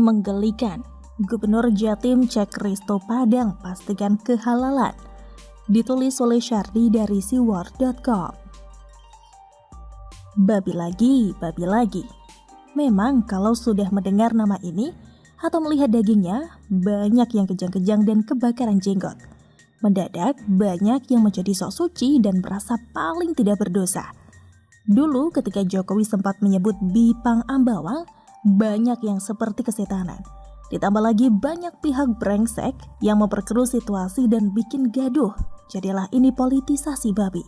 Menggelikan, Gubernur Jatim cek resto Padang pastikan kehalalan. Ditulis oleh Syardi dari siwar.com. Babi lagi. Memang kalau sudah mendengar nama ini atau melihat dagingnya, banyak yang kejang-kejang dan kebakaran jenggot. Mendadak banyak yang menjadi sok suci dan merasa paling tidak berdosa. Dulu ketika Jokowi sempat menyebut Bipang Ambawang, banyak yang seperti kesetanan. Ditambah lagi banyak pihak brengsek yang memperkeruh situasi dan bikin gaduh. Jadilah ini politisasi babi.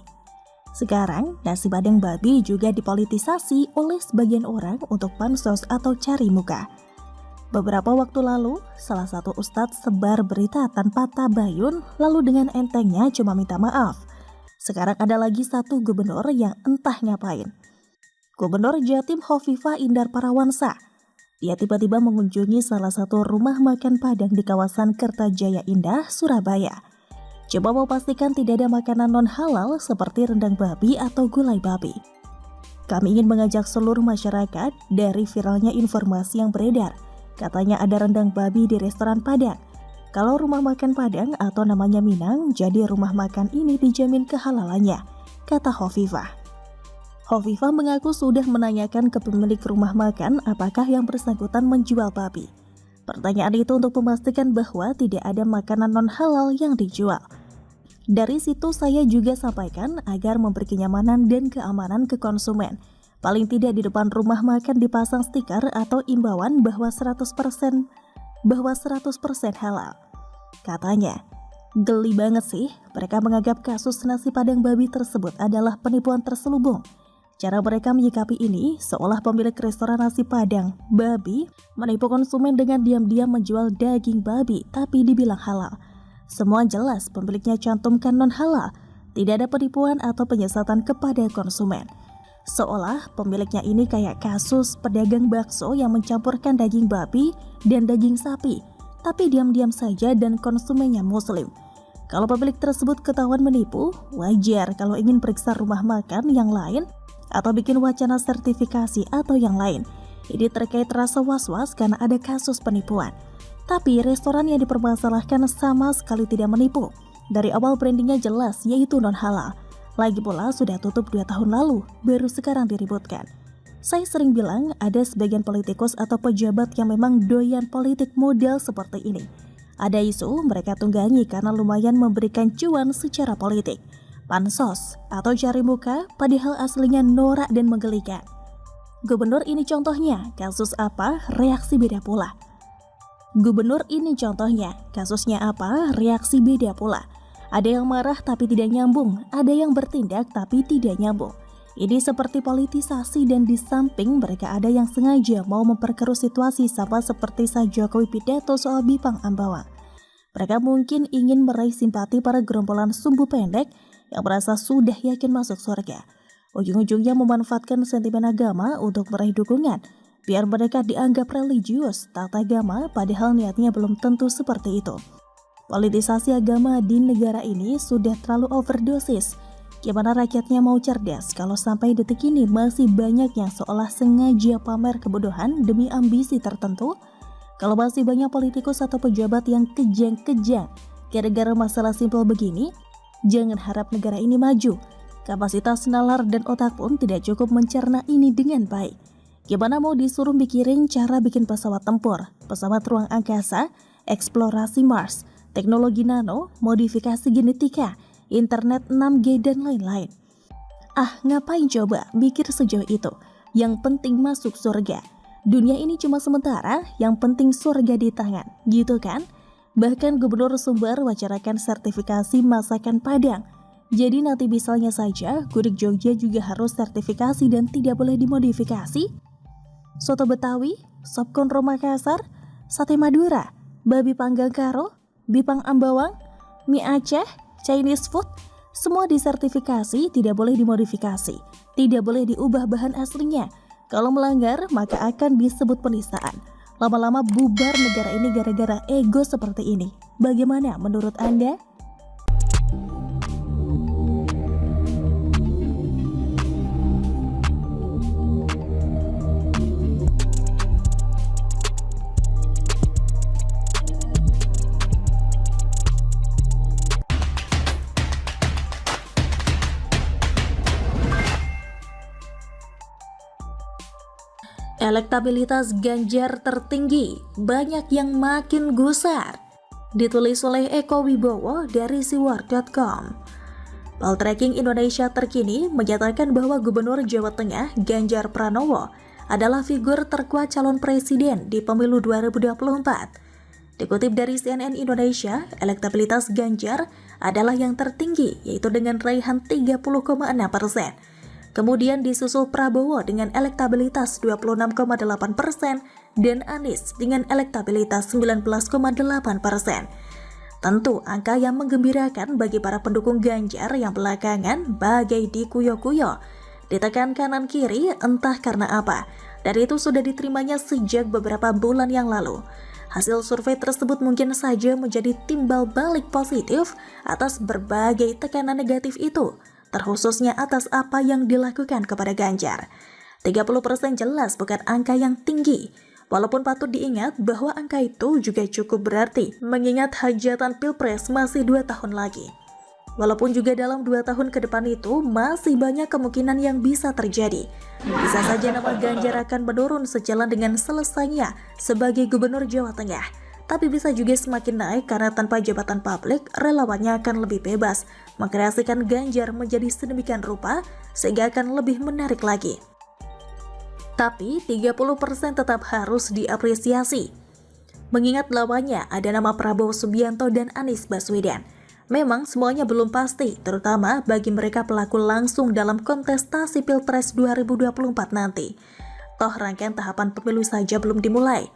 Sekarang nasi padang babi juga dipolitisasi oleh sebagian orang untuk pansos atau cari muka. Beberapa waktu lalu, salah satu ustadz sebar berita tanpa tabayun lalu dengan entengnya cuma minta maaf. Sekarang ada lagi satu gubernur yang entah ngapain. Gubernur Jatim Hovifah Indar Parawansa. Dia tiba-tiba mengunjungi salah satu rumah makan Padang di kawasan Kertajaya Indah, Surabaya. Coba mau pastikan tidak ada makanan non-halal seperti rendang babi atau gulai babi. Kami ingin mengajak seluruh masyarakat dari viralnya informasi yang beredar. Katanya ada rendang babi di restoran Padang. Kalau rumah makan Padang atau namanya Minang, jadi rumah makan ini dijamin kehalalannya, kata Hovifah. Hovifah mengaku sudah menanyakan ke pemilik rumah makan apakah yang bersangkutan menjual babi. Pertanyaan itu untuk memastikan bahwa tidak ada makanan non-halal yang dijual. Dari situ saya juga sampaikan agar memberi kenyamanan dan keamanan ke konsumen. Paling tidak di depan rumah makan dipasang stiker atau imbauan bahwa 100% halal. Katanya, geli banget sih, mereka menganggap kasus nasi padang babi tersebut adalah penipuan terselubung. Cara mereka menyikapi ini seolah pemilik restoran nasi padang babi menipu konsumen dengan diam-diam menjual daging babi tapi dibilang halal. Semua jelas pemiliknya cantumkan non-halal, tidak ada penipuan atau penyesatan kepada konsumen. Seolah pemiliknya ini kayak kasus pedagang bakso yang mencampurkan daging babi dan daging sapi, tapi diam-diam saja dan konsumennya muslim. Kalau pemilik tersebut ketahuan menipu, wajar kalau ingin periksa rumah makan yang lain atau bikin wacana sertifikasi atau yang lain. Ini terkait rasa was-was karena ada kasus penipuan. Tapi restoran yang dipermasalahkan sama sekali tidak menipu. Dari awal brandingnya jelas yaitu non-halal. Lagi pula sudah tutup 2 tahun lalu, baru sekarang diributkan. Saya sering bilang ada sebagian politikus atau pejabat yang memang doyan politik model seperti ini. Ada isu mereka tunggangi karena lumayan memberikan cuan secara politik. Pansos atau cari muka padahal aslinya norak dan menggelikan. Gubernur ini contohnya, kasus apa, reaksi beda pula. Gubernur ini contohnya, kasusnya apa, reaksi beda pula. Ada yang marah tapi tidak nyambung, ada yang bertindak tapi tidak nyambung. Ini seperti politisasi dan di samping mereka ada yang sengaja mau memperkeruh situasi sama seperti saat Jokowi pidato soal Bipang Ambawang. Mereka mungkin ingin meraih simpati para gerombolan sumbu pendek yang merasa sudah yakin masuk surga. Ujung-ujungnya memanfaatkan sentimen agama untuk meraih dukungan, biar mereka dianggap religius, taat agama, padahal niatnya belum tentu seperti itu. Politisasi agama di negara ini sudah terlalu overdosis. Gimana rakyatnya mau cerdas kalau sampai detik ini masih banyak yang seolah sengaja pamer kebodohan demi ambisi tertentu? Kalau masih banyak politikus atau pejabat yang kejang-kejang gara-gara masalah simpel begini, jangan harap negara ini maju. Kapasitas nalar dan otak pun tidak cukup mencerna ini dengan baik. Gimana mau disuruh mikirin cara bikin pesawat tempur, pesawat ruang angkasa, eksplorasi Mars, teknologi nano, modifikasi genetika, internet 6G dan lain-lain. Ngapain coba mikir sejauh itu? Yang penting masuk surga. Dunia ini cuma sementara, yang penting surga di tangan, gitu kan? Bahkan Gubernur Sumbar wacanakan sertifikasi masakan Padang. Jadi nanti misalnya saja, gudeg Jogja juga harus sertifikasi dan tidak boleh dimodifikasi. Soto Betawi, sop konro Makassar, sate Madura, babi panggang karo, Bipang Ambawang, mie Aceh, Chinese food, semua disertifikasi, tidak boleh dimodifikasi, tidak boleh diubah bahan aslinya. Kalau melanggar, maka akan disebut penistaan. Lama-lama bubar negara ini gara-gara ego seperti ini. Bagaimana menurut Anda? Elektabilitas Ganjar tertinggi, banyak yang makin gusar. Ditulis oleh Eko Wibowo dari siwar.com. Poltreking Indonesia terkini menyatakan bahwa Gubernur Jawa Tengah Ganjar Pranowo adalah figur terkuat calon presiden di pemilu 2024. Dikutip dari CNN Indonesia, elektabilitas Ganjar adalah yang tertinggi, yaitu dengan raihan 30,6%. Kemudian disusul Prabowo dengan elektabilitas 26,8% dan Anies dengan elektabilitas 19,8%. Tentu angka yang menggembirakan bagi para pendukung Ganjar yang belakangan bagai dikuyo-kuyo, ditekan kanan kiri entah karena apa, dan itu sudah diterimanya sejak beberapa bulan yang lalu. Hasil survei tersebut mungkin saja menjadi timbal balik positif atas berbagai tekanan negatif itu, terkhususnya atas apa yang dilakukan kepada Ganjar. 30% jelas bukan angka yang tinggi, walaupun patut diingat bahwa angka itu juga cukup berarti, mengingat hajatan Pilpres masih 2 tahun lagi. Walaupun juga dalam 2 tahun ke depan itu masih banyak kemungkinan yang bisa terjadi. Bisa saja nama Ganjar akan menurun sejalan dengan selesainya sebagai Gubernur Jawa Tengah. Tapi bisa juga semakin naik karena tanpa jabatan publik, relawannya akan lebih bebas, mengkreasikan Ganjar menjadi sedemikian rupa sehingga akan lebih menarik lagi. Tapi 30% tetap harus diapresiasi. Mengingat lawannya ada nama Prabowo Subianto dan Anies Baswedan. Memang semuanya belum pasti, terutama bagi mereka pelaku langsung dalam kontestasi Pilpres 2024 nanti. Toh rangkaian tahapan pemilu saja belum dimulai.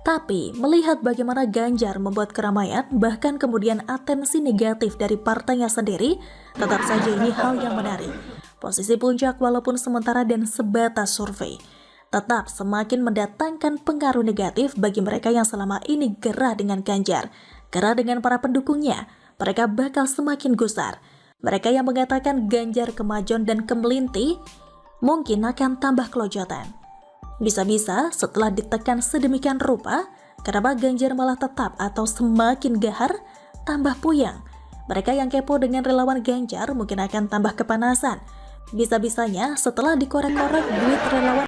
Tapi, melihat bagaimana Ganjar membuat keramaian, bahkan kemudian atensi negatif dari partainya sendiri, tetap saja ini hal yang menarik. Posisi puncak walaupun sementara dan sebatas survei, tetap semakin mendatangkan pengaruh negatif bagi mereka yang selama ini gerah dengan Ganjar, gerah dengan para pendukungnya. Mereka bakal semakin gusar. Mereka yang mengatakan Ganjar kemajon dan kemelinti, mungkin akan tambah kelojotan. Bisa-bisa setelah ditekan sedemikian rupa, kenapa Ganjar malah tetap atau semakin gahar, tambah puyang. Mereka yang kepo dengan relawan Ganjar mungkin akan tambah kepanasan. Bisa-bisanya setelah dikorek-korek duit relawan